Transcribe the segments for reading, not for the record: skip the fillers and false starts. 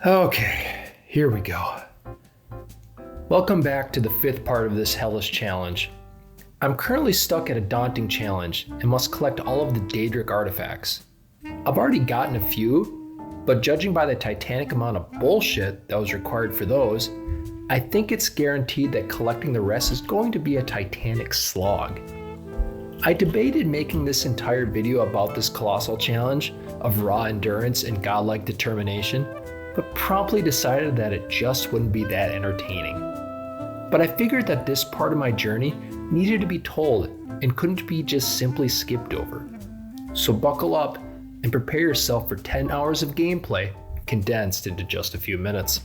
Okay, here we go. Welcome back to the fifth part of this hellish challenge. I'm currently stuck at a daunting challenge and must collect all of the Daedric artifacts. I've already gotten a few, but judging by the titanic amount of bullshit that was required for those, I think it's guaranteed that collecting the rest is going to be a titanic slog. I debated making this entire video about this colossal challenge of raw endurance and godlike determination, but promptly decided that it just wouldn't be that entertaining. But I figured that this part of my journey needed to be told and couldn't be just simply skipped over. So buckle up and prepare yourself for 10 hours of gameplay condensed into just a few minutes.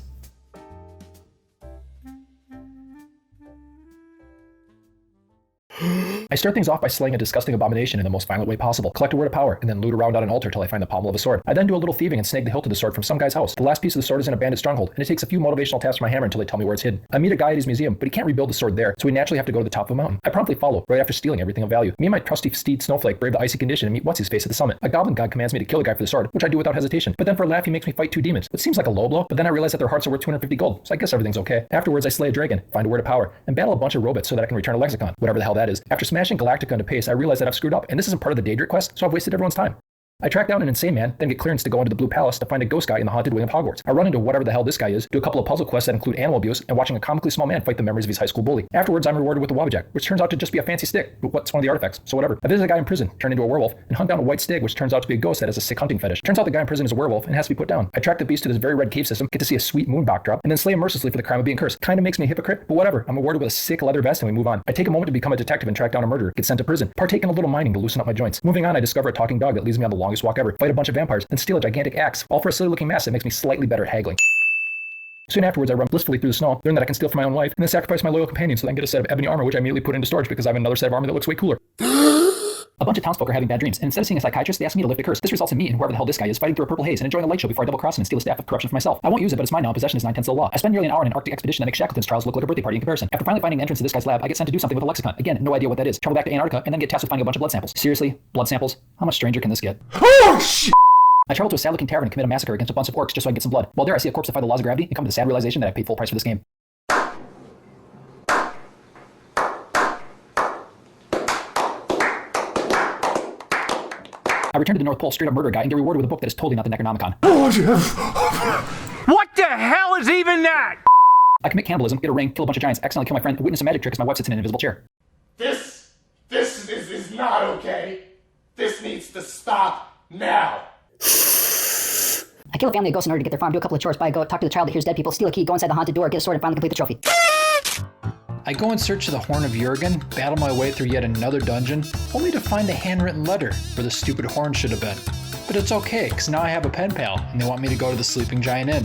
I start things off by slaying a disgusting abomination in the most violent way possible, collect a word of power, and then loot around on an altar till I find the pommel of a sword. I then do a little thieving and snag the hilt of the sword from some guy's house. The last piece of the sword is in a bandit stronghold, and it takes a few motivational taps from my hammer until they tell me where it's hidden. I meet a guy at his museum, but he can't rebuild the sword there, so we naturally have to go to the top of a mountain. I promptly follow, right after stealing everything of value. Me and my trusty steed Snowflake brave the icy condition and meet what's-his-face at the summit. A goblin god commands me to kill the guy for the sword, which I do without hesitation, but then for a laugh he makes me fight two demons, which seems like a low blow, but then I realize that their hearts are worth 250 gold, so I guess everything's okay. Afterwards I slay a dragon, find a word of power, and battle a bunch of robots so that I can return a lexicon, whatever the hell that is. After smashing Galactica into pace, I realize that I've screwed up, and this isn't part of the Daedric quest, so I've wasted everyone's time. I track down an insane man, then get clearance to go into the Blue Palace to find a ghost guy in the haunted wing of Hogwarts. I run into whatever the hell this guy is, do a couple of puzzle quests that include animal abuse, and watching a comically small man fight the memories of his high school bully. Afterwards, I'm rewarded with the Wabbajack, which turns out to just be a fancy stick, but what's one of the artifacts, so whatever. I visit a guy in prison, turned into a werewolf, and hunt down a white stag, which turns out to be a ghost that has a sick hunting fetish. Turns out the guy in prison is a werewolf and has to be put down. I track the beast to this very red cave system, get to see a sweet moon backdrop, and then slay him mercilessly for the crime of being cursed. Kinda makes me a hypocrite, but whatever. I'm awarded with a sick leather vest and we move on. I take a moment to become a detective and track down a murderer, get sent to prison, partake in a little mining to loosen up my joints. Moving on, I discover a talking dog that leads me on the longest walk ever, fight a bunch of vampires, and steal a gigantic axe, all for a silly looking mask that makes me slightly better at haggling. Soon afterwards, I run blissfully through the snow, learn that I can steal for my own life, and then sacrifice my loyal companion so that I can get a set of ebony armor, which I immediately put into storage because I have another set of armor that looks way cooler. A bunch of townsfolk are having bad dreams, and instead of seeing a psychiatrist, they ask me to lift a curse. This results in me and whoever the hell this guy is fighting through a purple haze and enjoying a light show before I double cross him and steal a staff of corruption for myself. I won't use it, but it's mine now. Possession is 9/10 of the law. I spend nearly an hour in an Arctic expedition that makes Shackleton's trials look like a birthday party in comparison. After finally finding the entrance to this guy's lab, I get sent to do something with a lexicon. Again, no idea what that is. Travel back to Antarctica and then get tasked with finding a bunch of blood samples. Seriously? Blood samples? How much stranger can this get? Oh, shit! I travel to a sad-looking tavern and commit a massacre against a bunch of orcs just so I can get some blood. While there, I see a corpse defy the laws of gravity and come to the sad realization that I paid full price for this game. I return to the North Pole, straight up murder guy, and get rewarded with a book that is totally not the Necronomicon. What the hell is even that? I commit cannibalism, get a ring, kill a bunch of giants, accidentally kill my friend, and witness a magic trick as my wife sits in an invisible chair. This is not okay. This needs to stop now. I kill a family of ghosts in order to get their farm, do a couple of chores, buy a goat, talk to the child that hears dead people, steal a key, go inside the haunted door, get a sword, and finally complete the trophy. I go in search of the Horn of Jurgen, battle my way through yet another dungeon, only to find a handwritten letter where the stupid horn should have been. But it's okay, because now I have a pen pal, and they want me to go to the Sleeping Giant Inn.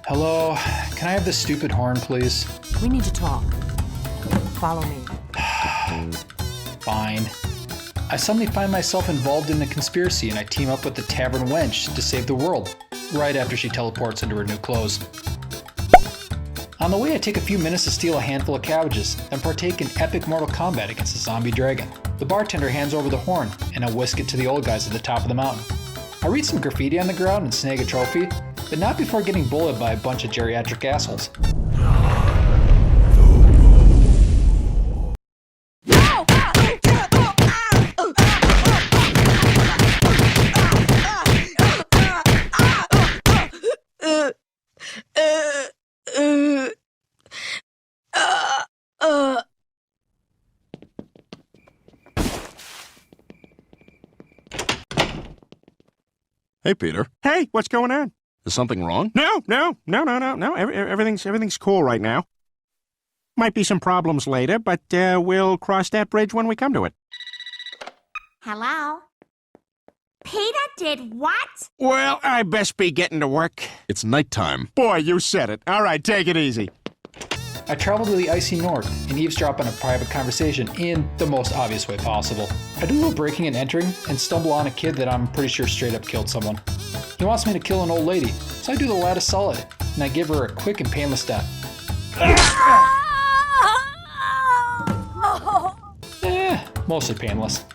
Hello, can I have the stupid horn, please? We need to talk. Follow me. Fine. I suddenly find myself involved in a conspiracy, and I team up with the tavern wench to save the world, right after she teleports into her new clothes. On the way, I take a few minutes to steal a handful of cabbages, then partake in epic Mortal Kombat against a zombie dragon. The bartender hands over the horn, and I whisk it to the old guys at the top of the mountain. I read some graffiti on the ground and snag a trophy, but not before getting bullied by a bunch of geriatric assholes. Hey, Peter. Hey, what's going on? Is something wrong? No. Everything's cool right now. Might be some problems later, but we'll cross that bridge when we come to it. Hello? Peter did what? Well, I best be getting to work. It's nighttime. Boy, you said it. All right, take it easy. I travel to the icy north and eavesdrop on a private conversation in the most obvious way possible. I do a little breaking and entering and stumble on a kid that I'm pretty sure straight up killed someone. He wants me to kill an old lady, so I do the lad a solid, and I give her a quick and painless death. Mostly painless.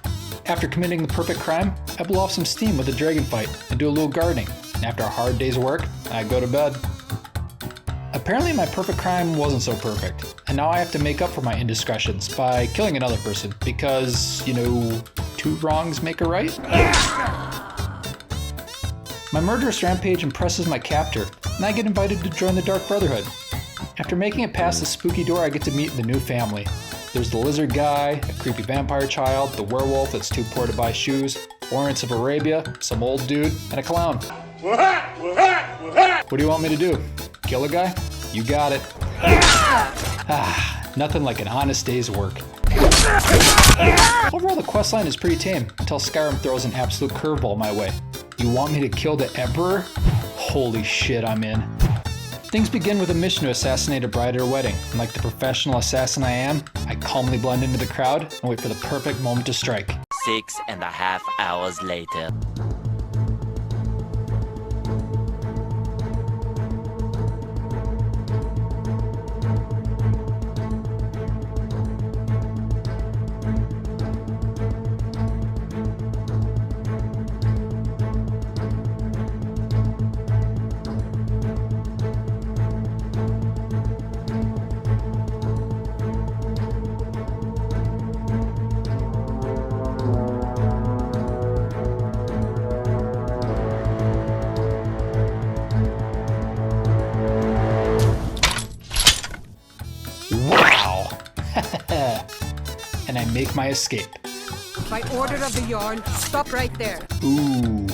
After committing the perfect crime, I blow off some steam with a dragon fight and do a little gardening, and after a hard day's work, I go to bed. Apparently my perfect crime wasn't so perfect, and now I have to make up for my indiscretions by killing another person because, you know, 2 wrongs make a right? My murderous rampage impresses my captor, and I get invited to join the Dark Brotherhood. After making it past the spooky door, I get to meet the new family. There's the lizard guy, a creepy vampire child, the werewolf that's too poor to buy shoes, Lawrence of Arabia, some old dude, and a clown. What do you want me to do? Kill a guy? You got it. Nothing like an honest day's work. Overall, the questline is pretty tame until Skyrim throws an absolute curveball my way. You want me to kill the Emperor? Holy shit, I'm in. Things begin with a mission to assassinate a bride at her wedding, and like the professional assassin I am, I calmly blend into the crowd and wait for the perfect moment to strike. 6.5 hours later. Wow! And I make my escape. By order of the Yarn, stop right there. Ooh.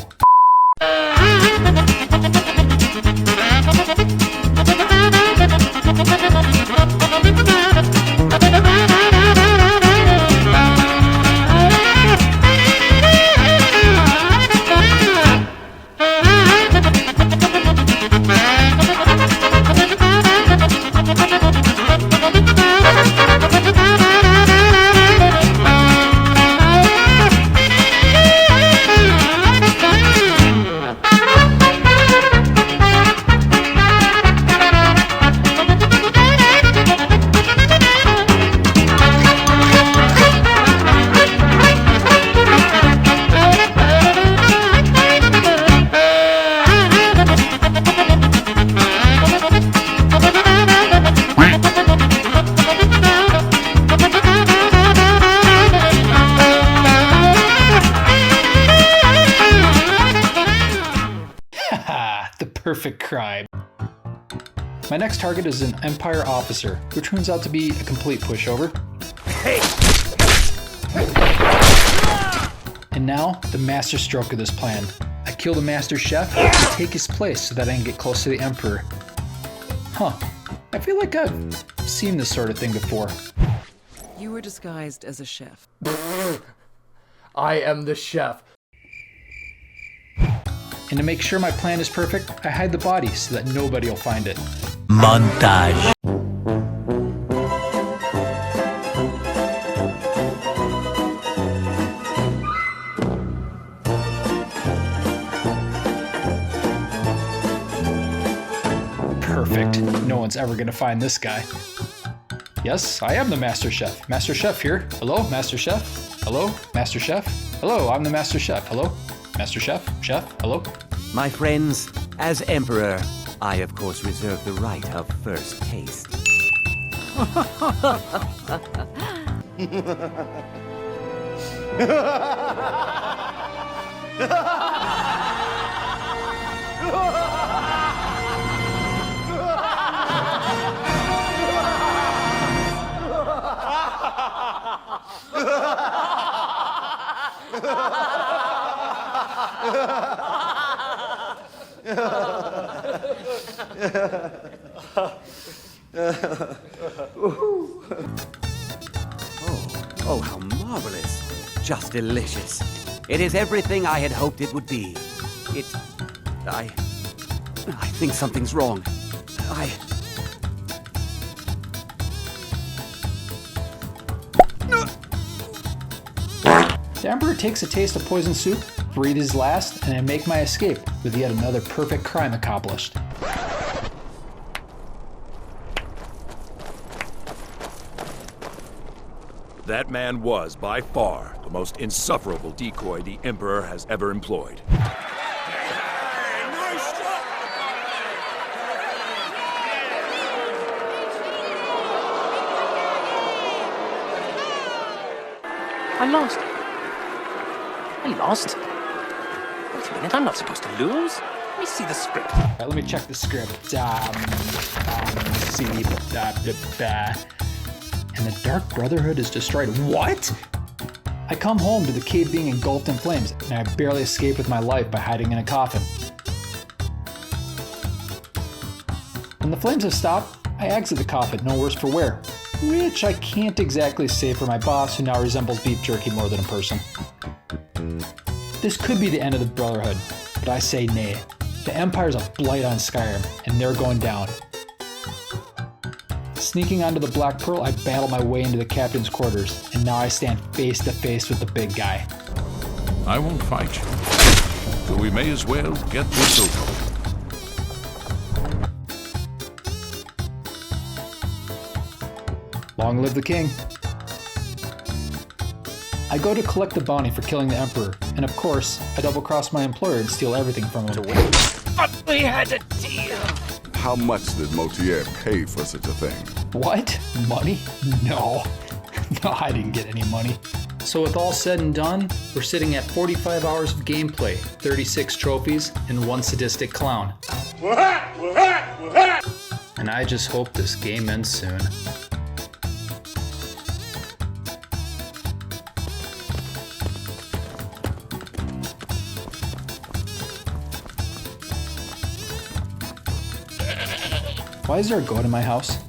The perfect crime. My next target is an Empire officer, who turns out to be a complete pushover. And now, the master stroke of this plan. I kill the master chef and take his place so that I can get close to the Emperor. Huh. I feel like I've seen this sort of thing before. You were disguised as a chef. I am the chef. And to make sure my plan is perfect, I hide the body so that nobody will find it. Montage. Perfect. No one's ever gonna find this guy. Yes, I am the Master Chef. Master Chef here. Hello, Master Chef. Hello, Master Chef. Hello, I'm the Master Chef. Hello, Master Chef. Chef, hello. My friends, as Emperor, I of course reserve the right of first taste. Oh, how marvelous. Just delicious. It is everything I had hoped it would be. I think something's wrong. The Emperor takes a taste of poison soup, breathe his last, and I make my escape with yet another perfect crime accomplished. That man was, by far, the most insufferable decoy the Emperor has ever employed. Nice I lost. I lost? Wait a minute, I'm not supposed to lose. Let me see the script. Let me check the script. And the Dark Brotherhood is destroyed. What? I come home to the cave being engulfed in flames, and I barely escape with my life by hiding in a coffin. When the flames have stopped, I exit the coffin, no worse for wear, which I can't exactly say for my boss, who now resembles beef jerky more than a person. This could be the end of the Brotherhood, but I say nay. The Empire's a blight on Skyrim, and they're going down. Sneaking onto the Black Pearl, I battle my way into the captain's quarters, and now I stand face to face with the big guy. I won't fight you. So we may as well get this over. Long live the king. I go to collect the bounty for killing the Emperor, and of course, I double-cross my employer and steal everything from him. But we had a deal. How much did Motier pay for such a thing? What? Money? No. No, I didn't get any money. So with all said and done, we're sitting at 45 hours of gameplay, 36 trophies, and 1 sadistic clown. And I just hope this game ends soon. Why is there a goat in my house?